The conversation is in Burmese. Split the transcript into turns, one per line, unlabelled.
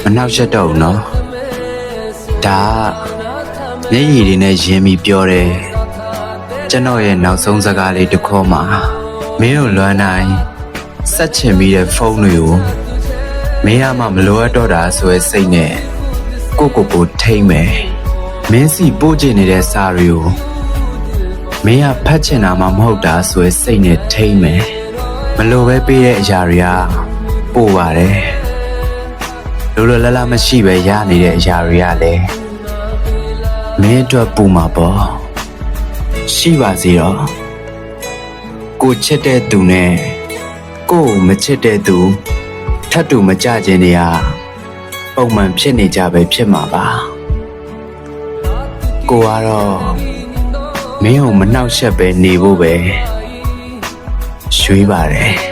မနှောက်ယှက်တော့ဘူးနော်ဒါမျက်ရည်တွေနဲ့ရင်းပြီးပြောတယ်ကျွန်တော်ရဲ့နောက်ဆုံးစကားလေးတစ်ခေါက်မှာမင်းတို့လွမ်းနိုင်ဆက်ချင်ပြီးတဲ့ဖုန်းတွေကိုမင်းကမှမလိုအပ်တော့တာဆိုရဲစိတ်နဲ့ကိုထိမ့်မယ်မင်းစီပို့ချင်နေတဲ့စာတွေကိုမင်းကဖတ်ချင်တာမှမဟုတ်တာဆိုရဲစိတ်နဲ့ထိမ့်မယ်မလိုပဲပေးတဲ့အရာတွေကပို့ပါတယ်လိုလိုလတ်လတ်မရှိပဲရနေတဲ့အရာတွေကလည်းမင်းအတွက်ပူမှာပေါ့ရှိပါစေတော့ကိုချစ်တဲ့သူနဲ့ကိုမချစ်တဲ့သူထပ်တူမကြခြင်းတွေကပုံမှန်ဖြစ်နေကြပဲဖြစ်မှာပါကိုကတော့မင်းကိုမနှောက်ယှက်ပဲနေဖို့ပဲရွှေ့ပါတယ်